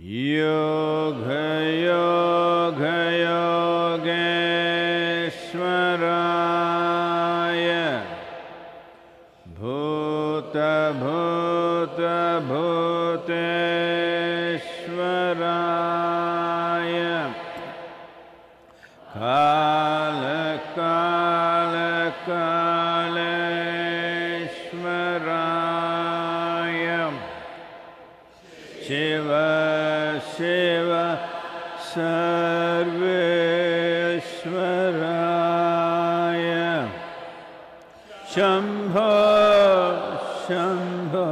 योगयोगयोगेश्वराय भूतभूतभूतेश्वराय कालकालकालेश्वराय शिव शिव सर्वेश्वराय शंभो शंभो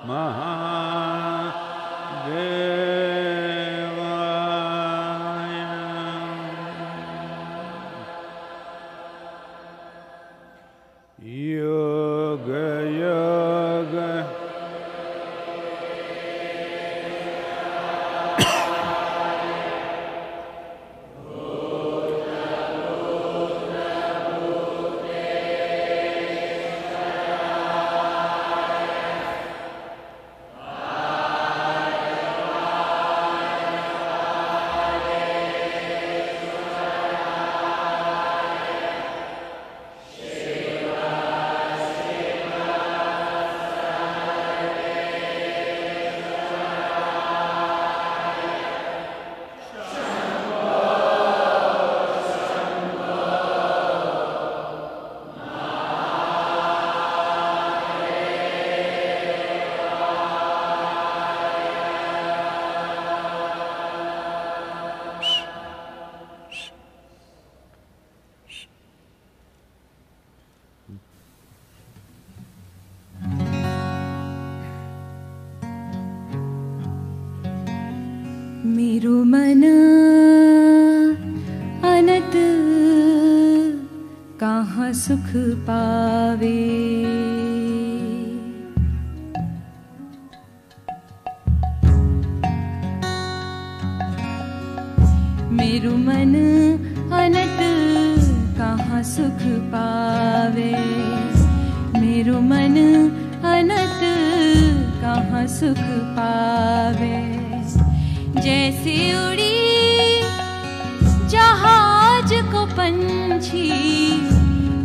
महादेवाय योग योग मेरो मन अनत कहाँ सुख पावे। मेरो मन अनत कहाँ सुख पावे। मेरो मन अनत कहाँ सुख पावे। जैसे उड़ी जहाज को पंछी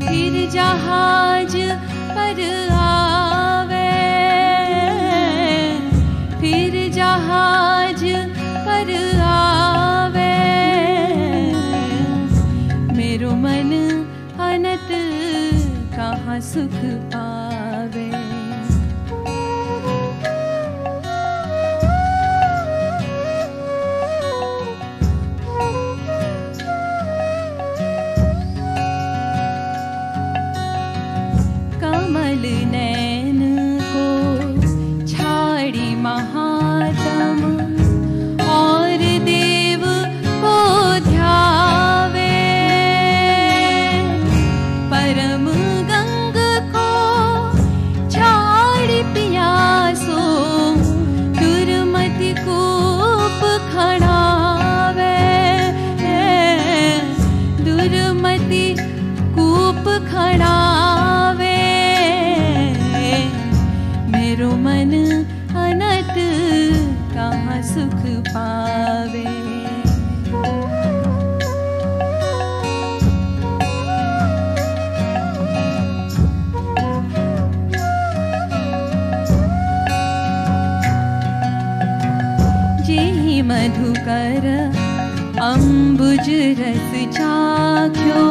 फिर जहाज पर आवे। फिर जहाज पर आवे। मेरो मन अनत कहाँ सुख पावे। कमल नैन को छाड़ी महात्म और देव को ध्यावे। परम गंग को छाड़ी पियासो दुर्मति कूप खड़ावे। दुर्मति कूप खड़ावे। मेरो मन अनत कहाँ सुख पावे। जेहि मधुकर अम्बुज रस चाख्यो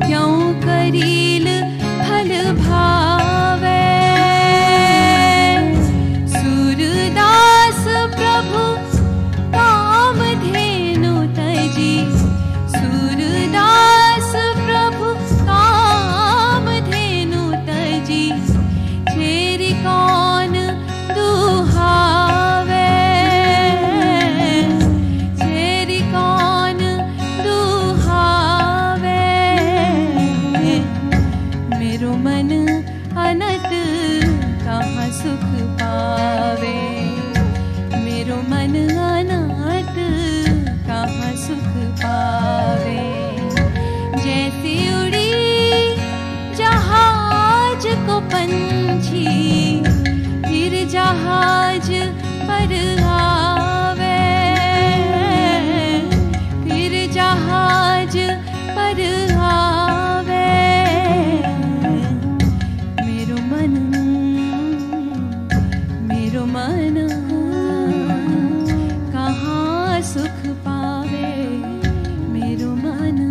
क्यों करील फल भावे। सूरदास प्रभु कामधेनु तजी। सूरदास प्रभु कामधेनु तजी। छेरी कौन दुहावे। छेरी कौन दुहावे। मेरो मन जहाज पर आवे, फिर जहाज पर आवे, मेरो मन कहाँ सुख पावे, मेरो मन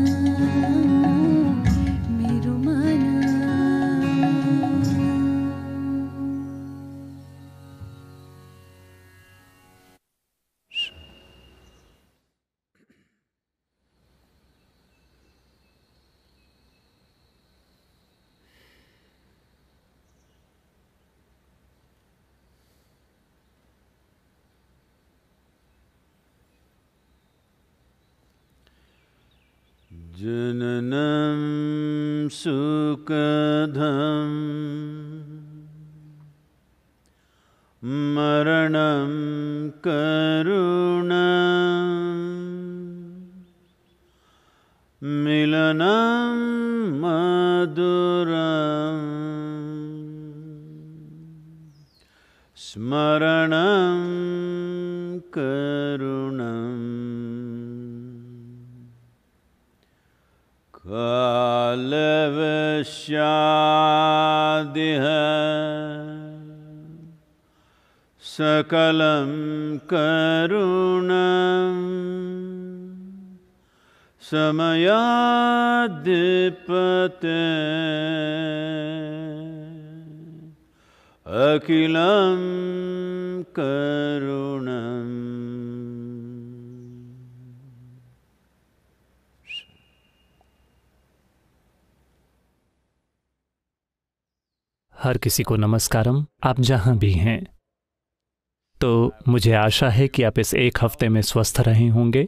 जननं सुखदं मरणं करुणं मिलनं मधुरं स्मरणं करुणम् कालवश्यादिह सकलं करुणं समयाधिपते अखिलं करुणम्। हर किसी को नमस्कारम। आप जहां भी हैं, तो मुझे आशा है कि आप इस एक हफ्ते में स्वस्थ रहे होंगे,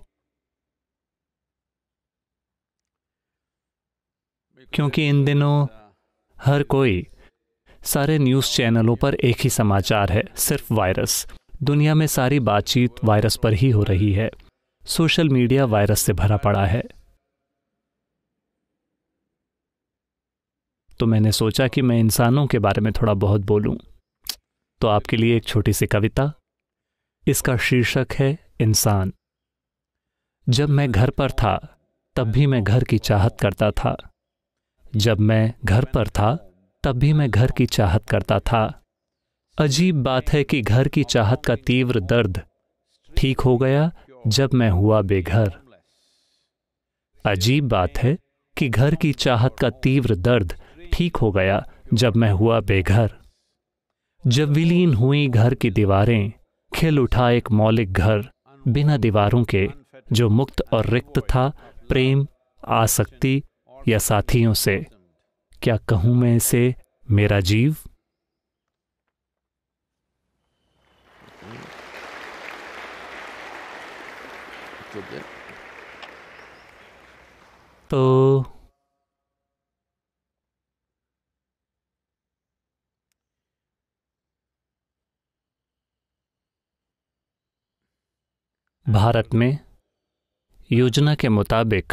क्योंकि इन दिनों हर कोई, सारे न्यूज़ चैनलों पर एक ही समाचार है, सिर्फ वायरस। दुनिया में सारी बातचीत वायरस पर ही हो रही है। सोशल मीडिया वायरस से भरा पड़ा है। तो मैंने सोचा कि मैं इंसानों के बारे में थोड़ा बहुत बोलूं। तो आपके लिए एक छोटी सी कविता। इसका शीर्षक है इंसान। जब मैं घर पर था तब भी मैं घर की चाहत करता था। जब मैं घर पर था तब भी मैं घर की चाहत करता था। अजीब बात है कि घर की चाहत का तीव्र दर्द ठीक हो गया जब मैं हुआ बेघर। अजीब बात है कि घर की चाहत का तीव्र दर्द ठीक हो गया जब मैं हुआ बेघर। जब विलीन हुई घर की दीवारें, खिल उठा एक मौलिक घर बिना दीवारों के, जो मुक्त और रिक्त था प्रेम, आसक्ति या साथियों से। क्या कहूं मैं इसे मेरा जीव? तो भारत में योजना के मुताबिक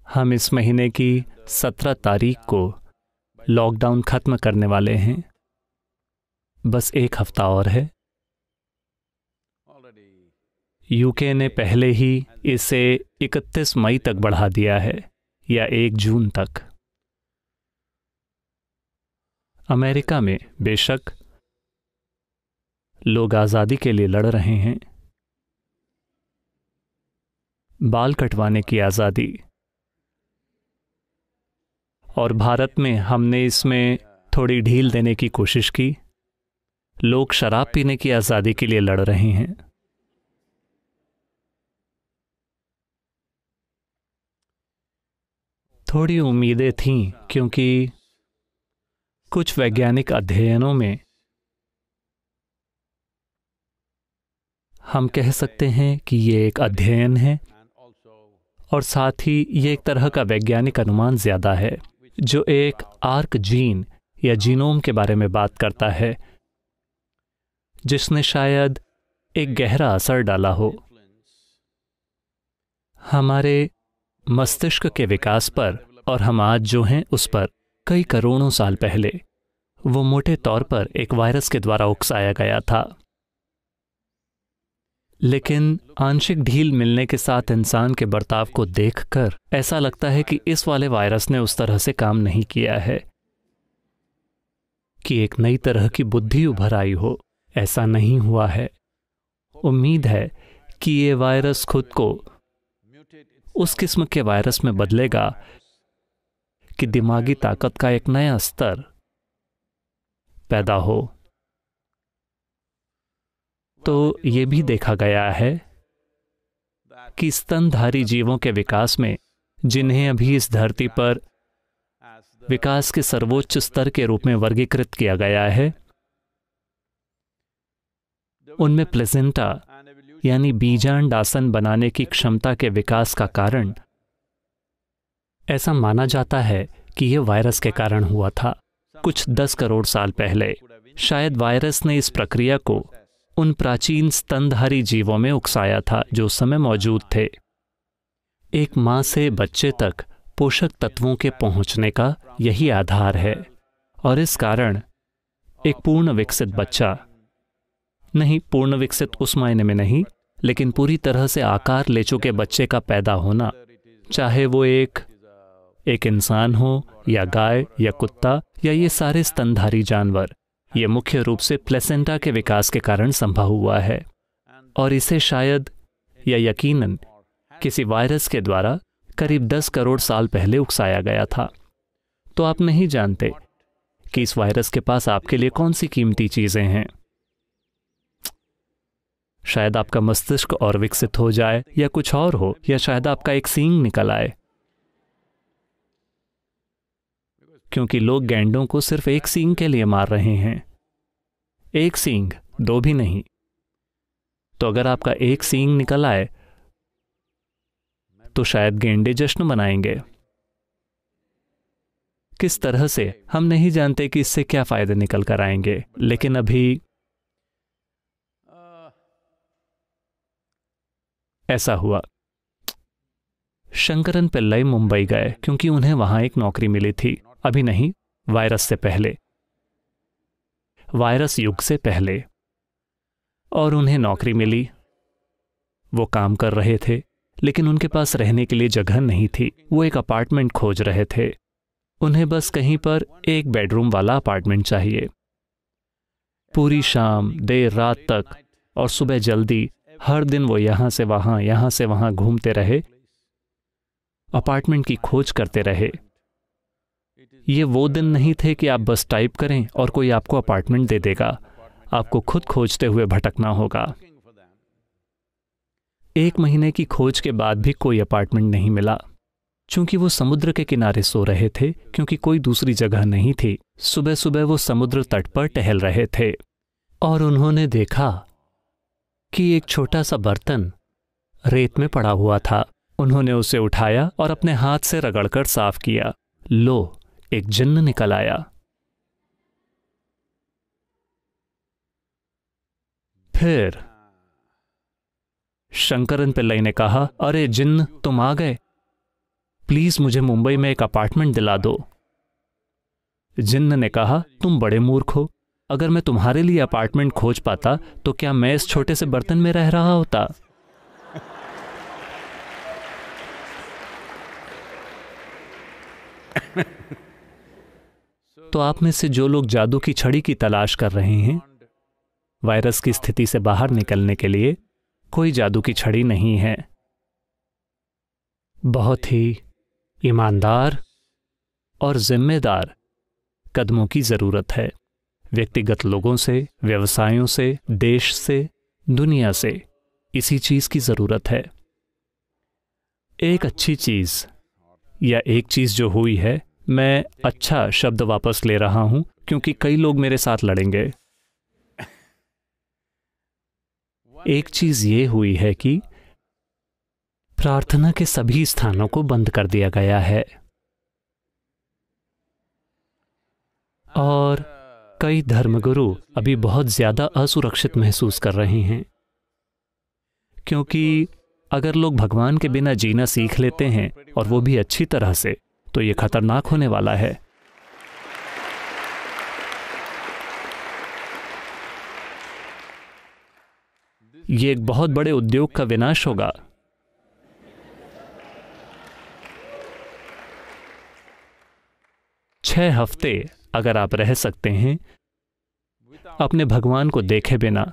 हम इस महीने की 17 तारीख को लॉकडाउन खत्म करने वाले हैं। बस एक हफ्ता और है। यूके ने पहले ही इसे 31 मई तक बढ़ा दिया है, या 1 जून तक। अमेरिका में बेशक लोग आज़ादी के लिए लड़ रहे हैं, बाल कटवाने की आज़ादी, और भारत में हमने इसमें थोड़ी ढील देने की कोशिश की। लोग शराब पीने की आज़ादी के लिए लड़ रहे हैं। थोड़ी उम्मीदें थीं, क्योंकि कुछ वैज्ञानिक अध्ययनों में हम कह सकते हैं कि ये एक अध्ययन है, और साथ ही ये एक तरह का वैज्ञानिक अनुमान ज़्यादा है, जो एक आर्क जीन या जीनोम के बारे में बात करता है, जिसने शायद एक गहरा असर डाला हो हमारे मस्तिष्क के विकास पर, और हम आज जो हैं उस पर, कई करोड़ों साल पहले। वो मोटे तौर पर एक वायरस के द्वारा उकसाया गया था। लेकिन आंशिक ढील मिलने के साथ इंसान के बर्ताव को देखकर ऐसा लगता है कि इस वाले वायरस ने उस तरह से काम नहीं किया है कि एक नई तरह की बुद्धि उभर आई हो। ऐसा नहीं हुआ है। उम्मीद है कि ये वायरस खुद को उस किस्म के वायरस में बदलेगा कि दिमागी ताकत का एक नया स्तर पैदा हो। तो ये भी देखा गया है कि स्तनधारी जीवों के विकास में, जिन्हें अभी इस धरती पर विकास के सर्वोच्च स्तर के रूप में वर्गीकृत किया गया है, उनमें प्लेसेंटा यानी बीजांडासन बनाने की क्षमता के विकास का कारण ऐसा माना जाता है कि यह वायरस के कारण हुआ था। कुछ 10 करोड़ साल पहले शायद वायरस ने इस प्रक्रिया को उन प्राचीन स्तनधारी जीवों में उकसाया था जो उस समय मौजूद थे। एक मां से बच्चे तक पोषक तत्वों के पहुंचने का यही आधार है, और इस कारण एक पूर्ण विकसित बच्चा, नहीं पूर्ण विकसित उस मायने में नहीं, लेकिन पूरी तरह से आकार ले चुके बच्चे का पैदा होना, चाहे वो एक इंसान हो या गाय या कुत्ता या ये सारे स्तनधारी जानवर, ये मुख्य रूप से प्लेसेंटा के विकास के कारण संभव हुआ है। और इसे शायद या यकीनन किसी वायरस के द्वारा करीब 10 करोड़ साल पहले उकसाया गया था। तो आप नहीं जानते कि इस वायरस के पास आपके लिए कौन सी कीमती चीजें हैं। शायद आपका मस्तिष्क और विकसित हो जाए या कुछ और हो, या शायद आपका एक सींग निकल आए, क्योंकि लोग गैंडों को सिर्फ एक सींग के लिए मार रहे हैं। एक सींग, 2 भी नहीं। तो अगर आपका एक सींग निकल आए तो शायद गेंडे जश्न मनाएंगे। किस तरह से हम नहीं जानते कि इससे क्या फायदे निकल कर आएंगे, लेकिन अभी ऐसा हुआ। शंकरन पिल्लई मुंबई गए क्योंकि उन्हें वहां एक नौकरी मिली थी। अभी नहीं, वायरस से पहले, वायरस युग से पहले। और उन्हें नौकरी मिली। वो काम कर रहे थे, लेकिन उनके पास रहने के लिए जगह नहीं थी। वो एक अपार्टमेंट खोज रहे थे। उन्हें बस कहीं पर एक बेडरूम वाला अपार्टमेंट चाहिए। पूरी शाम, देर रात तक और सुबह जल्दी, हर दिन वो यहां से वहां घूमते रहे, अपार्टमेंट की खोज करते रहे। ये वो दिन नहीं थे कि आप बस टाइप करें और कोई आपको अपार्टमेंट दे देगा। आपको खुद खोजते हुए भटकना होगा। 1 महीने की खोज के बाद भी कोई अपार्टमेंट नहीं मिला। चूंकि वो समुद्र के किनारे सो रहे थे, क्योंकि कोई दूसरी जगह नहीं थी। सुबह सुबह वो समुद्र तट पर टहल रहे थे और उन्होंने देखा कि एक छोटा सा बर्तन रेत में पड़ा हुआ था। उन्होंने उसे उठाया और अपने हाथ से रगड़कर साफ किया। लो, एक जिन्न निकल आया। फिर शंकरन पिल्लई ने कहा, अरे जिन्न, तुम आ गए, प्लीज मुझे मुंबई में एक अपार्टमेंट दिला दो। जिन्न ने कहा, तुम बड़े मूर्ख हो। अगर मैं तुम्हारे लिए अपार्टमेंट खोज पाता तो क्या मैं इस छोटे से बर्तन में रह रहा होता? तो आप में से जो लोग जादू की छड़ी की तलाश कर रहे हैं, वायरस की स्थिति से बाहर निकलने के लिए कोई जादू की छड़ी नहीं है। बहुत ही ईमानदार और जिम्मेदार कदमों की जरूरत है। व्यक्तिगत लोगों से, व्यवसायों से, देश से, दुनिया से इसी चीज की जरूरत है। एक अच्छी चीज या एक चीज जो हुई है, मैं अच्छा शब्द वापस ले रहा हूं क्योंकि कई लोग मेरे साथ लड़ेंगे। एक चीज ये हुई है कि प्रार्थना के सभी स्थानों को बंद कर दिया गया है और कई धर्मगुरु अभी बहुत ज्यादा असुरक्षित महसूस कर रहे हैं, क्योंकि अगर लोग भगवान के बिना जीना सीख लेते हैं और वो भी अच्छी तरह से, तो ये खतरनाक होने वाला है। ये एक बहुत बड़े उद्योग का विनाश होगा। छह हफ्ते अगर आप रह सकते हैं अपने भगवान को देखे बिना,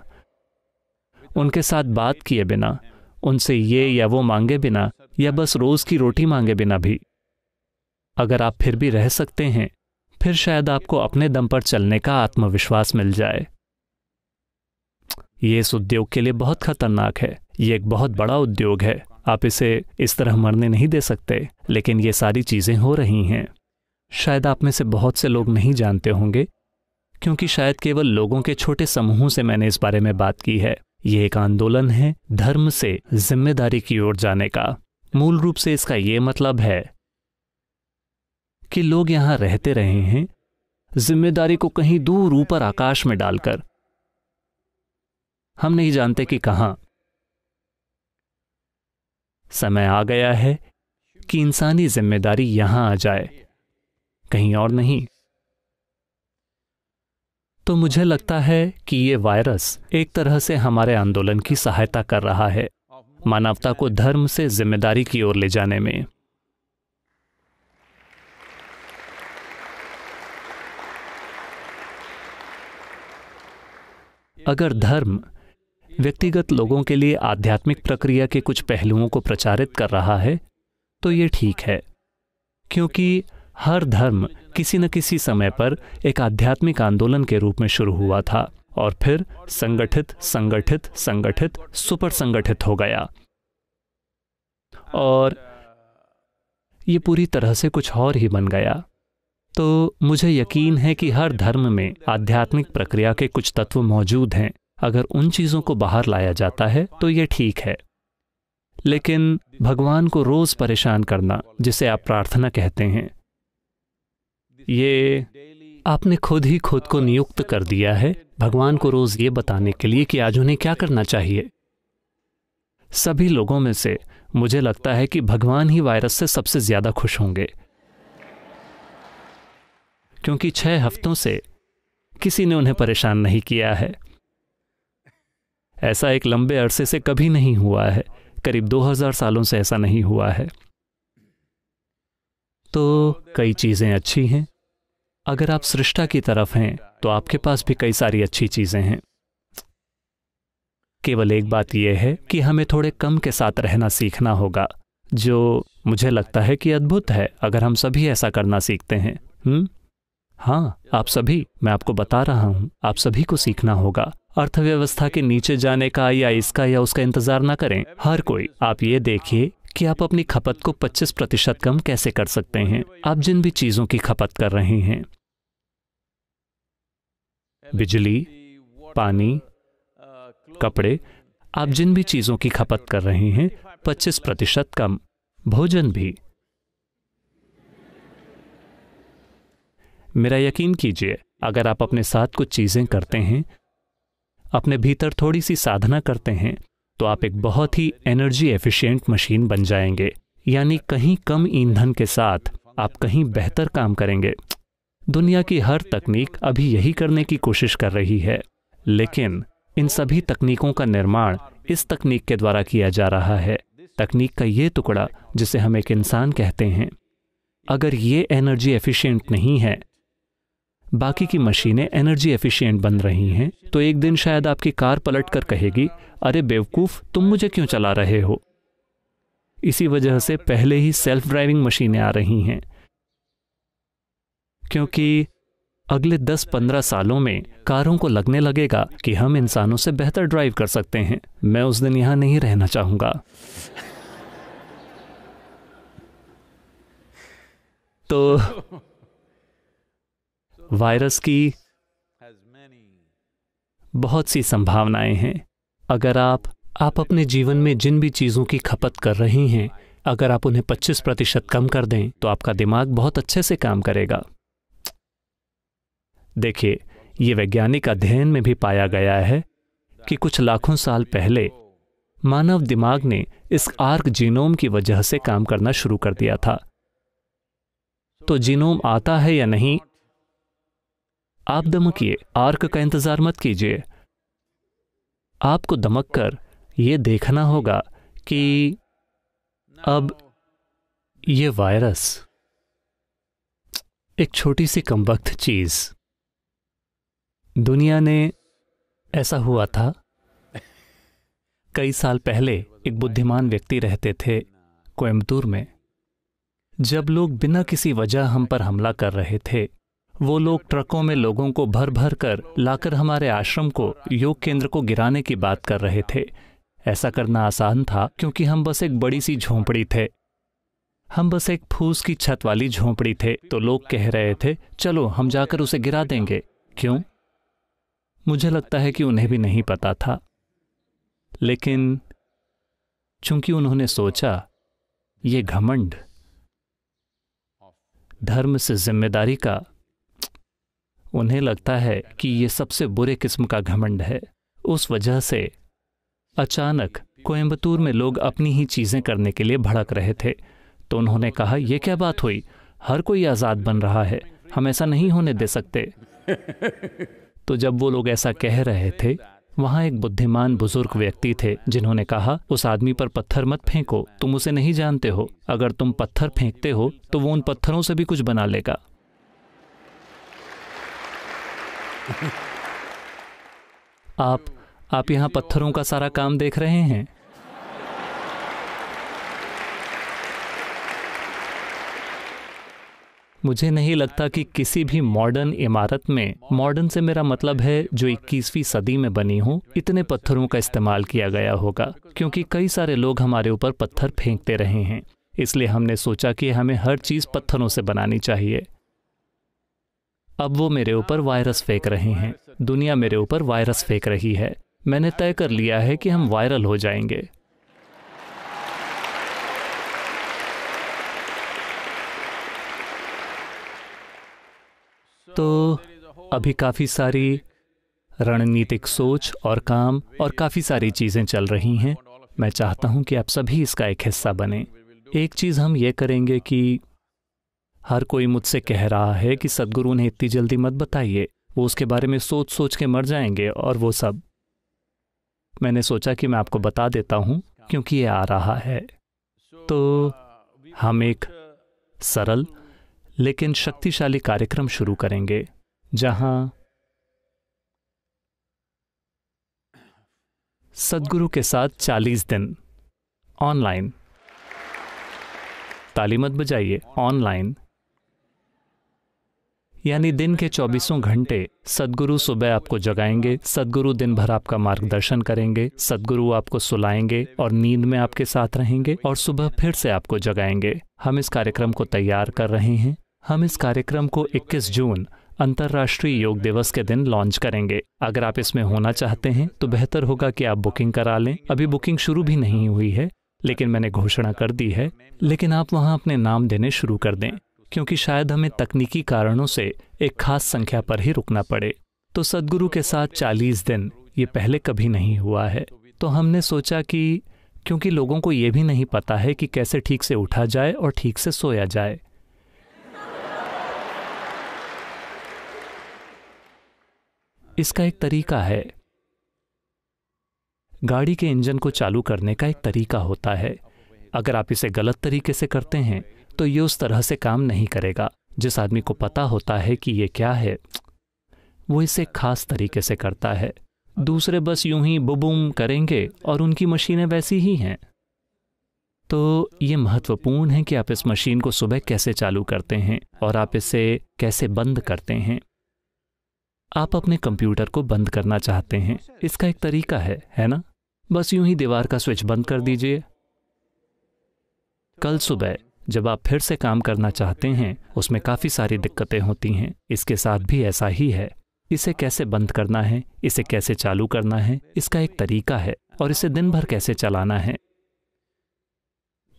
उनके साथ बात किए बिना, उनसे ये या वो मांगे बिना, या बस रोज की रोटी मांगे बिना भी अगर आप फिर भी रह सकते हैं, फिर शायद आपको अपने दम पर चलने का आत्मविश्वास मिल जाए। ये इस उद्योग के लिए बहुत खतरनाक है। ये एक बहुत बड़ा उद्योग है। आप इसे इस तरह मरने नहीं दे सकते, लेकिन ये सारी चीजें हो रही हैं। शायद आप में से बहुत से लोग नहीं जानते होंगे, क्योंकि शायद केवल लोगों के छोटे समूहों से मैंने इस बारे में बात की है। ये एक आंदोलन है धर्म से जिम्मेदारी की ओर जाने का। मूल रूप से इसका ये मतलब है कि लोग यहां रहते रहे हैं जिम्मेदारी को कहीं दूर ऊपर आकाश में डालकर। हम नहीं जानते कि कहां। समय आ गया है कि इंसानी जिम्मेदारी यहां आ जाए, कहीं और नहीं। तो मुझे लगता है कि ये वायरस एक तरह से हमारे आंदोलन की सहायता कर रहा है, मानवता को धर्म से जिम्मेदारी की ओर ले जाने में। अगर धर्म व्यक्तिगत लोगों के लिए आध्यात्मिक प्रक्रिया के कुछ पहलुओं को प्रचारित कर रहा है तो ये ठीक है, क्योंकि हर धर्म किसी न किसी समय पर एक आध्यात्मिक आंदोलन के रूप में शुरू हुआ था और फिर संगठित संगठित संगठित सुपर संगठित हो गया, और ये पूरी तरह से कुछ और ही बन गया। तो मुझे यकीन है कि हर धर्म में आध्यात्मिक प्रक्रिया के कुछ तत्व मौजूद हैं। अगर उन चीजों को बाहर लाया जाता है तो ये ठीक है, लेकिन भगवान को रोज परेशान करना, जिसे आप प्रार्थना कहते हैं, ये आपने खुद ही खुद को नियुक्त कर दिया है भगवान को रोज ये बताने के लिए कि आज उन्हें क्या करना चाहिए। सभी लोगों में से मुझे लगता है कि भगवान ही वायरस से सबसे ज्यादा खुश होंगे, क्योंकि 6 हफ्तों से किसी ने उन्हें परेशान नहीं किया है। ऐसा एक लंबे अरसे से कभी नहीं हुआ है, करीब 2000 सालों से ऐसा नहीं हुआ है। तो कई चीजें अच्छी हैं। अगर आप सृष्टा की तरफ हैं तो आपके पास भी कई सारी अच्छी चीजें हैं। केवल एक बात यह है कि हमें थोड़े कम के साथ रहना सीखना होगा, जो मुझे लगता है कि अद्भुत है अगर हम सभी ऐसा करना सीखते हैं। हाँ, आप सभी, मैं आपको बता रहा हूं, आप सभी को सीखना होगा। अर्थव्यवस्था के नीचे जाने का या इसका या उसका इंतजार ना करें। हर कोई, आप ये देखिए कि आप अपनी खपत को 25% कम कैसे कर सकते हैं। आप जिन भी चीजों की खपत कर रहे हैं, बिजली, पानी, कपड़े, आप जिन भी चीजों की खपत कर रहे हैं 25% कम। भोजन भी। मेरा यकीन कीजिए, अगर आप अपने साथ कुछ चीजें करते हैं, अपने भीतर थोड़ी सी साधना करते हैं, तो आप एक बहुत ही एनर्जी एफिशिएंट मशीन बन जाएंगे। यानी कहीं कम ईंधन के साथ आप कहीं बेहतर काम करेंगे। दुनिया की हर तकनीक अभी यही करने की कोशिश कर रही है, लेकिन इन सभी तकनीकों का निर्माण इस तकनीक के द्वारा किया जा रहा है। तकनीक का ये टुकड़ा जिसे हम एक इंसान कहते हैं, अगर ये एनर्जी एफिशिएंट नहीं है, बाकी की मशीनें एनर्जी एफिशिएंट बन रही हैं, तो एक दिन शायद आपकी कार पलटकर कहेगी, अरे बेवकूफ, तुम मुझे क्यों चला रहे हो। इसी वजह से पहले ही सेल्फ ड्राइविंग मशीनें आ रही हैं, क्योंकि अगले 10-15 सालों में कारों को लगने लगेगा कि हम इंसानों से बेहतर ड्राइव कर सकते हैं। मैं उस दिन यहां नहीं रहना चाहूंगा। तो वायरस की बहुत सी संभावनाएं हैं। अगर आप अपने जीवन में जिन भी चीजों की खपत कर रहे हैं, अगर आप उन्हें 25% कम कर दें तो आपका दिमाग बहुत अच्छे से काम करेगा। देखिए, ये वैज्ञानिक अध्ययन में भी पाया गया है कि कुछ लाखों साल पहले मानव दिमाग ने इस आर्क जीनोम की वजह से काम करना शुरू कर दिया था। तो जीनोम आता है या नहीं, आप दमकिए, आर्क का इंतजार मत कीजिए। आपको दमक कर ये देखना होगा कि अब ये वायरस, एक छोटी सी कमबख्त चीज, दुनिया ने, ऐसा हुआ था कई साल पहले एक बुद्धिमान व्यक्ति रहते थे कोयम्बतूर में। जब लोग बिना किसी वजह हम पर हमला कर रहे थे, वो लोग ट्रकों में लोगों को भर भर कर लाकर हमारे आश्रम को, योग केंद्र को गिराने की बात कर रहे थे। ऐसा करना आसान था क्योंकि हम बस एक बड़ी सी झोंपड़ी थे, हम बस एक फूस की छत वाली झोंपड़ी थे। तो लोग कह रहे थे चलो हम जाकर उसे गिरा देंगे। क्यों? मुझे लगता है कि उन्हें भी नहीं पता था, लेकिन चूंकि उन्होंने सोचा ये घमंड, धर्म से जिम्मेदारी का, उन्हें लगता है कि ये सबसे बुरे किस्म का घमंड है। उस वजह से अचानक कोयम्बतूर में लोग अपनी ही चीजें करने के लिए भड़क रहे थे। तो उन्होंने कहा ये क्या बात हुई, हर कोई आजाद बन रहा है, हम ऐसा नहीं होने दे सकते। तो जब वो लोग ऐसा कह रहे थे, वहां एक बुद्धिमान बुजुर्ग व्यक्ति थे जिन्होंने कहा उस आदमी पर पत्थर मत फेंको, तुम उसे नहीं जानते हो, अगर तुम पत्थर फेंकते हो तो वो उन पत्थरों से भी कुछ बना लेगा। आप यहां पत्थरों का सारा काम देख रहे हैं। मुझे नहीं लगता कि किसी भी मॉडर्न इमारत में, मॉडर्न से मेरा मतलब है जो 21वीं सदी में बनी हो, इतने पत्थरों का इस्तेमाल किया गया होगा, क्योंकि कई सारे लोग हमारे ऊपर पत्थर फेंकते रहे हैं। इसलिए हमने सोचा कि हमें हर चीज पत्थरों से बनानी चाहिए। अब वो मेरे ऊपर वायरस फेंक रहे हैं, दुनिया मेरे ऊपर वायरस फेंक रही है। मैंने तय कर लिया है कि हम वायरल हो जाएंगे। तो अभी काफ़ी सारी रणनीतिक सोच और काम और काफ़ी सारी चीज़ें चल रही हैं। मैं चाहता हूं कि आप सभी इसका एक हिस्सा बने। एक चीज़ हम ये करेंगे कि हर कोई मुझसे कह रहा है कि सद्गुरु उन्हें इतनी जल्दी मत बताइए, वो उसके बारे में सोच सोच के मर जाएंगे और वो सब। मैंने सोचा कि मैं आपको बता देता हूं क्योंकि ये आ रहा है। तो हम एक सरल लेकिन शक्तिशाली कार्यक्रम शुरू करेंगे जहां सद्गुरु के साथ 40 दिन ऑनलाइन, ताली मत बजाइए, ऑनलाइन, यानी दिन के 24 घंटे सद्गुरु सुबह आपको जगाएंगे, सद्गुरु दिन भर आपका मार्गदर्शन करेंगे, सद्गुरु आपको सुलाएंगे और नींद में आपके साथ रहेंगे और सुबह फिर से आपको जगाएंगे। हम इस कार्यक्रम को तैयार कर रहे हैं। हम इस कार्यक्रम को 21 जून अंतर्राष्ट्रीय योग दिवस के दिन लॉन्च करेंगे। अगर आप इसमें होना चाहते हैं तो बेहतर होगा कि आप बुकिंग करा लें। अभी बुकिंग शुरू भी नहीं हुई है, लेकिन मैंने घोषणा कर दी है। लेकिन आप वहां अपने नाम देने शुरू कर दें, क्योंकि शायद हमें तकनीकी कारणों से एक खास संख्या पर ही रुकना पड़े। तो सद्गुरु के साथ 40 दिन ये पहले कभी नहीं हुआ है। तो हमने सोचा कि क्योंकि लोगों को ये भी नहीं पता है कि कैसे ठीक से उठा जाए और ठीक से सोया जाए, इसका एक तरीका है। गाड़ी के इंजन को चालू करने का एक तरीका होता है। अगर आप इसे गलत तरीके से करते हैं तो ये उस तरह से काम नहीं करेगा। जिस आदमी को पता होता है कि ये क्या है, वो इसे खास तरीके से करता है। दूसरे बस यूं ही बुबूम करेंगे और उनकी मशीनें वैसी ही हैं। तो ये महत्वपूर्ण है कि आप इस मशीन को सुबह कैसे चालू करते हैं और आप इसे कैसे बंद करते हैं। आप अपने कंप्यूटर को बंद करना चाहते हैं, इसका एक तरीका है ना? बस यूं ही दीवार का स्विच बंद कर दीजिए। कल सुबह जब आप फिर से काम करना चाहते हैं, उसमें काफी सारी दिक्कतें होती हैं। इसके साथ भी ऐसा ही है। इसे कैसे बंद करना है, इसे कैसे चालू करना है, इसका एक तरीका है, और इसे दिन भर कैसे चलाना है।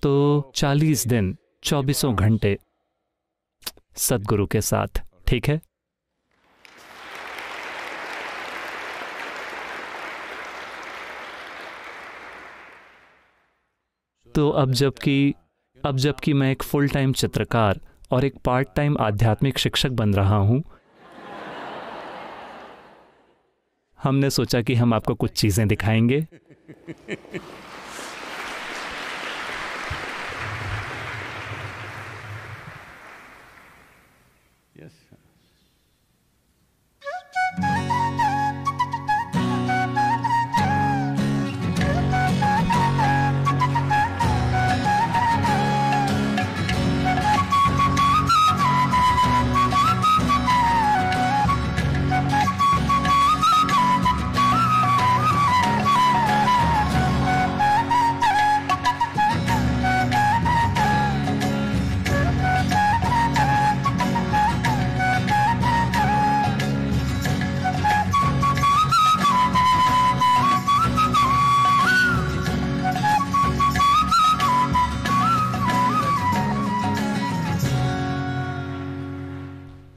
तो 40 दिन 24 घंटे सद्गुरु के साथ, ठीक है? तो अब जबकि मैं एक फुल टाइम चित्रकार और एक पार्ट टाइम आध्यात्मिक शिक्षक बन रहा हूं, हमने सोचा कि हम आपको कुछ चीजें दिखाएंगे। Yes.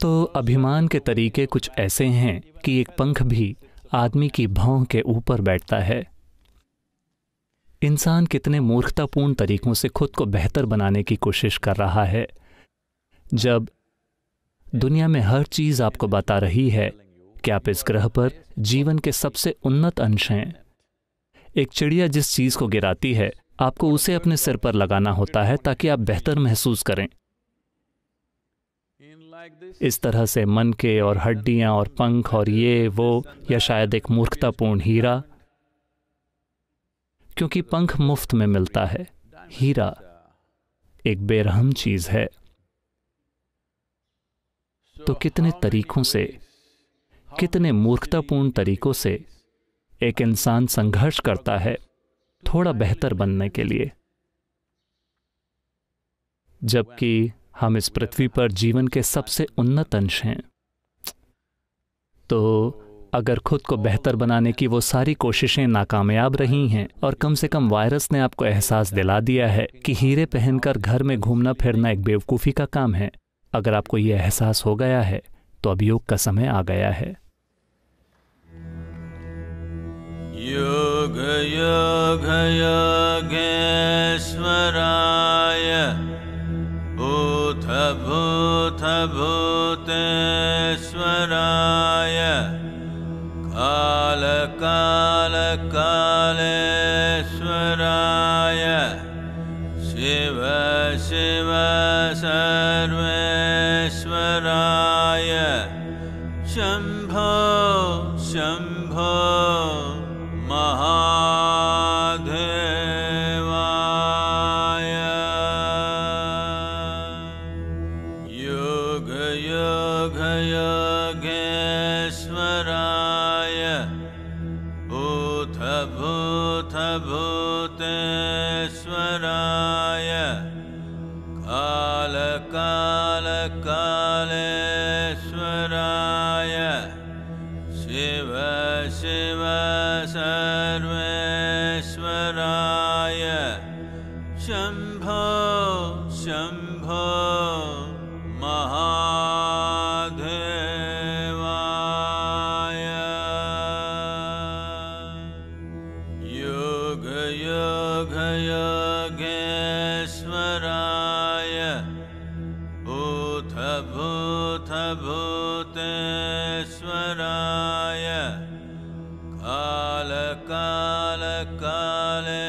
तो अभिमान के तरीके कुछ ऐसे हैं कि एक पंख भी आदमी की भौं के ऊपर बैठता है। इंसान कितने मूर्खतापूर्ण तरीकों से खुद को बेहतर बनाने की कोशिश कर रहा है, जब दुनिया में हर चीज आपको बता रही है कि आप इस ग्रह पर जीवन के सबसे उन्नत अंश हैं। एक चिड़िया जिस चीज को गिराती है, आपको उसे अपने सिर पर लगाना होता है ताकि आप बेहतर महसूस करें। इस तरह से मन के और हड्डियां और पंख और ये वो, या शायद एक मूर्खतापूर्ण हीरा, क्योंकि पंख मुफ्त में मिलता है, हीरा एक बेरहम चीज है। तो कितने तरीकों से, कितने मूर्खतापूर्ण तरीकों से एक इंसान संघर्ष करता है थोड़ा बेहतर बनने के लिए, जबकि हम इस पृथ्वी पर जीवन के सबसे उन्नत अंश हैं। तो अगर खुद को बेहतर बनाने की वो सारी कोशिशें नाकामयाब रही हैं, और कम से कम वायरस ने आपको एहसास दिला दिया है कि हीरे पहनकर घर में घूमना फिरना एक बेवकूफ़ी का काम है, अगर आपको ये एहसास हो गया है तो अब योग का समय आ गया है। योग योग योगेश्वराय भूत भूत भूतेश्वराय काल काल कालेश्वराय शिव शिव सर्वेश्वराय शंभो शंभो महादेवाय योग योग योगेश्वराय भूत भूत भूतेश्वराय काल काल कालेश्वराय शिव शिव सर्वेश्वराय शंभो शंभो महादेवाय योग योग योगेश्वराय भूत भूत भूतेश्वराय काल काल कालेश्वराय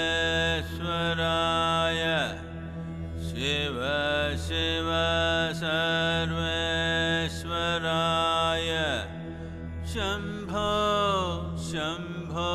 शिव शिव सर्वेश्वराय शंभो शंभो